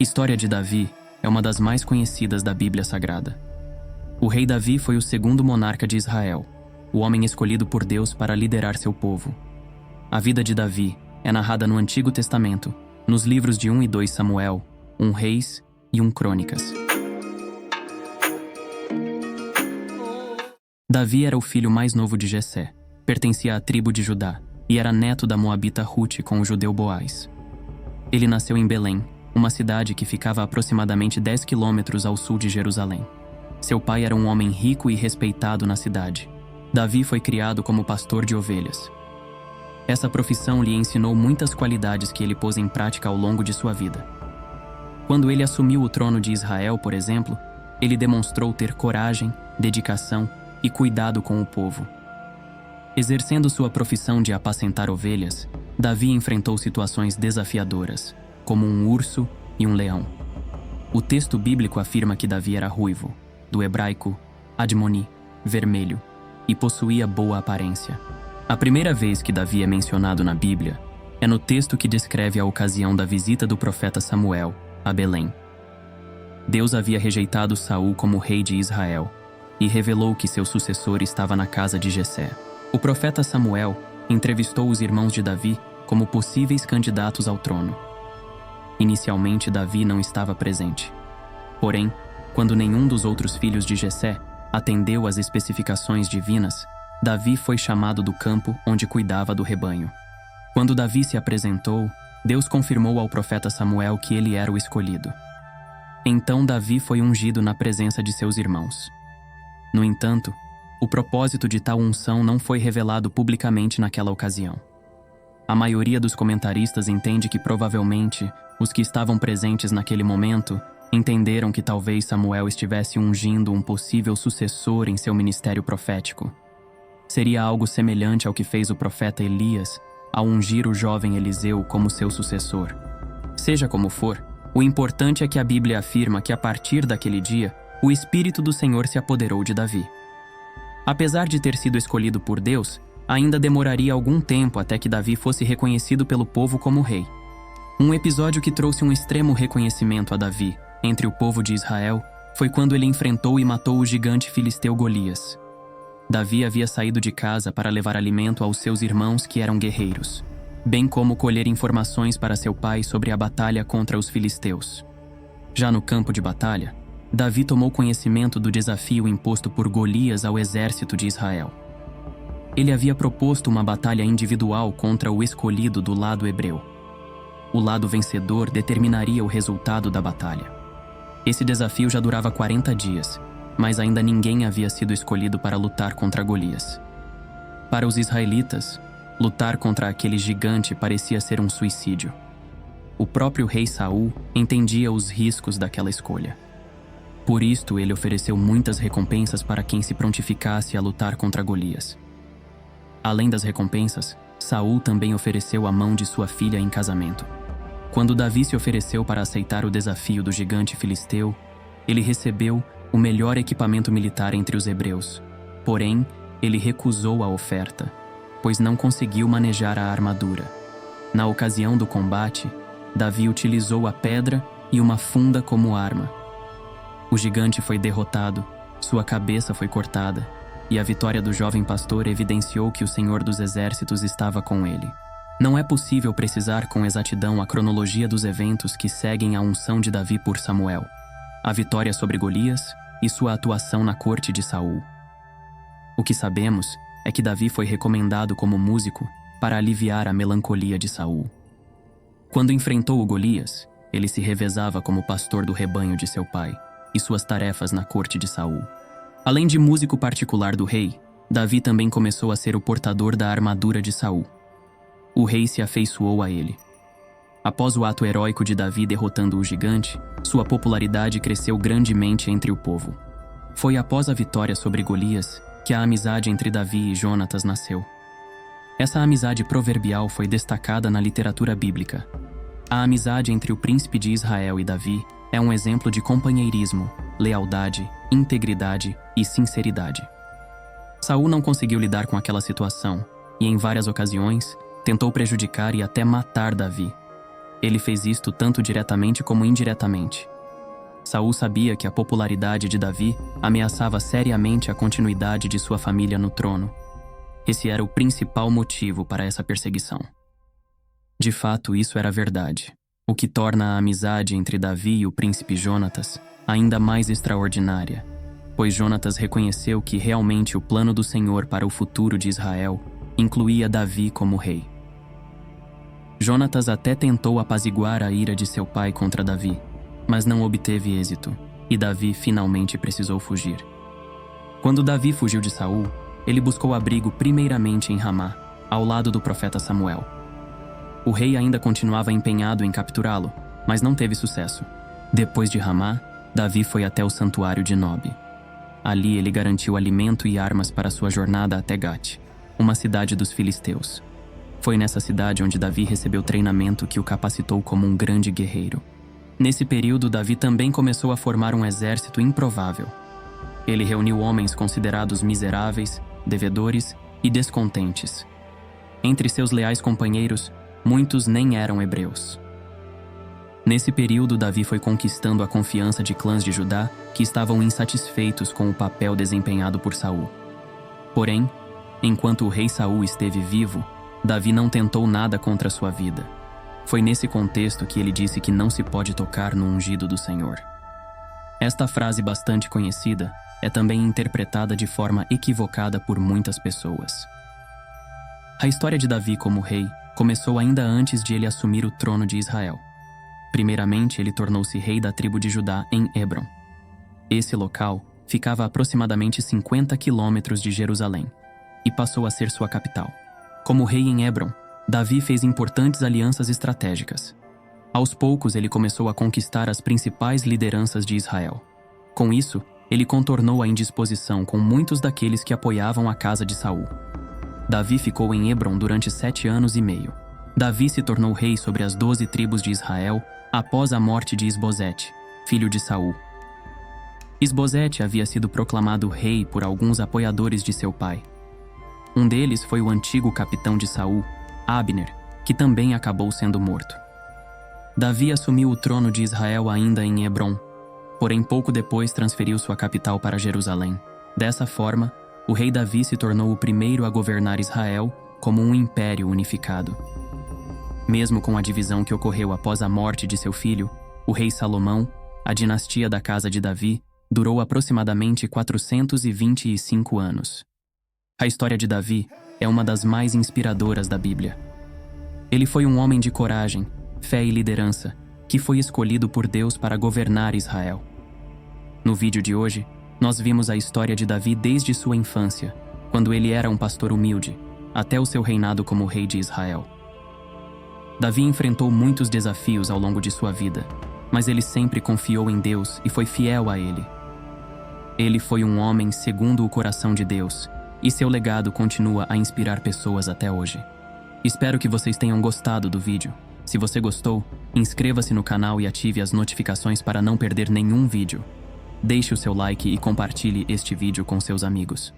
História de Davi é uma das mais conhecidas da Bíblia Sagrada. O rei Davi foi o segundo monarca de Israel, o homem escolhido por Deus para liderar seu povo. A vida de Davi é narrada no Antigo Testamento, nos livros de 1 e 2 Samuel, 1 Reis e 1 Crônicas. Davi era o filho mais novo de Jessé, pertencia à tribo de Judá e era neto da moabita Rute com o judeu Boaz. Ele nasceu em Belém, uma cidade que ficava a aproximadamente 10 quilômetros ao sul de Jerusalém. Seu pai era um homem rico e respeitado na cidade. Davi foi criado como pastor de ovelhas. Essa profissão lhe ensinou muitas qualidades que ele pôs em prática ao longo de sua vida. Quando ele assumiu o trono de Israel, por exemplo, ele demonstrou ter coragem, dedicação e cuidado com o povo. Exercendo sua profissão de apacentar ovelhas, Davi enfrentou situações desafiadoras, como um urso e um leão. O texto bíblico afirma que Davi era ruivo, do hebraico admoni, vermelho, e possuía boa aparência. A primeira vez que Davi é mencionado na Bíblia é no texto que descreve a ocasião da visita do profeta Samuel a Belém. Deus havia rejeitado Saul como rei de Israel e revelou que seu sucessor estava na casa de Jessé. O profeta Samuel entrevistou os irmãos de Davi como possíveis candidatos ao trono. Inicialmente, Davi não estava presente. Porém, quando nenhum dos outros filhos de Jessé atendeu às especificações divinas, Davi foi chamado do campo onde cuidava do rebanho. Quando Davi se apresentou, Deus confirmou ao profeta Samuel que ele era o escolhido. Então Davi foi ungido na presença de seus irmãos. No entanto, o propósito de tal unção não foi revelado publicamente naquela ocasião. A maioria dos comentaristas entende que provavelmente os que estavam presentes naquele momento entenderam que talvez Samuel estivesse ungindo um possível sucessor em seu ministério profético. Seria algo semelhante ao que fez o profeta Elias ao ungir o jovem Eliseu como seu sucessor. Seja como for, o importante é que a Bíblia afirma que a partir daquele dia, o Espírito do Senhor se apoderou de Davi. Apesar de ter sido escolhido por Deus, ainda demoraria algum tempo até que Davi fosse reconhecido pelo povo como rei. Um episódio que trouxe um extremo reconhecimento a Davi entre o povo de Israel foi quando ele enfrentou e matou o gigante filisteu Golias. Davi havia saído de casa para levar alimento aos seus irmãos que eram guerreiros, bem como colher informações para seu pai sobre a batalha contra os filisteus. Já no campo de batalha, Davi tomou conhecimento do desafio imposto por Golias ao exército de Israel. Ele havia proposto uma batalha individual contra o escolhido do lado hebreu. O lado vencedor determinaria o resultado da batalha. Esse desafio já durava 40 dias, mas ainda ninguém havia sido escolhido para lutar contra Golias. Para os israelitas, lutar contra aquele gigante parecia ser um suicídio. O próprio rei Saul entendia os riscos daquela escolha. Por isto, ele ofereceu muitas recompensas para quem se prontificasse a lutar contra Golias. Além das recompensas, Saul também ofereceu a mão de sua filha em casamento. Quando Davi se ofereceu para aceitar o desafio do gigante filisteu, ele recebeu o melhor equipamento militar entre os hebreus. Porém, ele recusou a oferta, pois não conseguiu manejar a armadura. Na ocasião do combate, Davi utilizou a pedra e uma funda como arma. O gigante foi derrotado, sua cabeça foi cortada, e a vitória do jovem pastor evidenciou que o Senhor dos Exércitos estava com ele. Não é possível precisar com exatidão a cronologia dos eventos que seguem a unção de Davi por Samuel, a vitória sobre Golias e sua atuação na corte de Saul. O que sabemos é que Davi foi recomendado como músico para aliviar a melancolia de Saul. Quando enfrentou o Golias, ele se revezava como pastor do rebanho de seu pai e suas tarefas na corte de Saul. Além de músico particular do rei, Davi também começou a ser o portador da armadura de Saul. O rei se afeiçoou a ele. Após o ato heróico de Davi derrotando o gigante, sua popularidade cresceu grandemente entre o povo. Foi após a vitória sobre Golias que a amizade entre Davi e Jonatas nasceu. Essa amizade proverbial foi destacada na literatura bíblica. A amizade entre o príncipe de Israel e Davi é um exemplo de companheirismo, lealdade, integridade e sinceridade. Saul não conseguiu lidar com aquela situação e, em várias ocasiões, tentou prejudicar e até matar Davi. Ele fez isto tanto diretamente como indiretamente. Saul sabia que a popularidade de Davi ameaçava seriamente a continuidade de sua família no trono. Esse era o principal motivo para essa perseguição. De fato, isso era verdade, o que torna a amizade entre Davi e o príncipe Jonatas ainda mais extraordinária, pois Jonatas reconheceu que realmente o plano do Senhor para o futuro de Israel incluía Davi como rei. Jonatas até tentou apaziguar a ira de seu pai contra Davi, mas não obteve êxito, e Davi finalmente precisou fugir. Quando Davi fugiu de Saul, ele buscou abrigo primeiramente em Ramá, ao lado do profeta Samuel. O rei ainda continuava empenhado em capturá-lo, mas não teve sucesso. Depois de Ramá, Davi foi até o santuário de Nob. Ali ele garantiu alimento e armas para sua jornada até Gate, uma cidade dos filisteus. Foi nessa cidade onde Davi recebeu treinamento que o capacitou como um grande guerreiro. Nesse período, Davi também começou a formar um exército improvável. Ele reuniu homens considerados miseráveis, devedores e descontentes. Entre seus leais companheiros, muitos nem eram hebreus. Nesse período, Davi foi conquistando a confiança de clãs de Judá que estavam insatisfeitos com o papel desempenhado por Saul. Porém, enquanto o rei Saul esteve vivo, Davi não tentou nada contra sua vida. Foi nesse contexto que ele disse que não se pode tocar no ungido do Senhor. Esta frase bastante conhecida é também interpretada de forma equivocada por muitas pessoas. A história de Davi como rei começou ainda antes de ele assumir o trono de Israel. Primeiramente, ele tornou-se rei da tribo de Judá em Hebron. Esse local ficava a aproximadamente 50 quilômetros de Jerusalém e passou a ser sua capital. Como rei em Hebron, Davi fez importantes alianças estratégicas. Aos poucos, ele começou a conquistar as principais lideranças de Israel. Com isso, ele contornou a indisposição com muitos daqueles que apoiavam a casa de Saul. Davi ficou em Hebron durante 7 anos e meio. Davi se tornou rei sobre as 12 tribos de Israel após a morte de Isbosete, filho de Saul. Isbosete havia sido proclamado rei por alguns apoiadores de seu pai. Um deles foi o antigo capitão de Saul, Abner, que também acabou sendo morto. Davi assumiu o trono de Israel ainda em Hebrom, porém pouco depois transferiu sua capital para Jerusalém. Dessa forma, o rei Davi se tornou o primeiro a governar Israel como um império unificado. Mesmo com a divisão que ocorreu após a morte de seu filho, o rei Salomão, a dinastia da casa de Davi durou aproximadamente 425 anos. A história de Davi é uma das mais inspiradoras da Bíblia. Ele foi um homem de coragem, fé e liderança, que foi escolhido por Deus para governar Israel. No vídeo de hoje, nós vimos a história de Davi desde sua infância, quando ele era um pastor humilde, até o seu reinado como rei de Israel. Davi enfrentou muitos desafios ao longo de sua vida, mas ele sempre confiou em Deus e foi fiel a Ele. Ele foi um homem segundo o coração de Deus, e seu legado continua a inspirar pessoas até hoje. Espero que vocês tenham gostado do vídeo. Se você gostou, inscreva-se no canal e ative as notificações para não perder nenhum vídeo. Deixe o seu like e compartilhe este vídeo com seus amigos.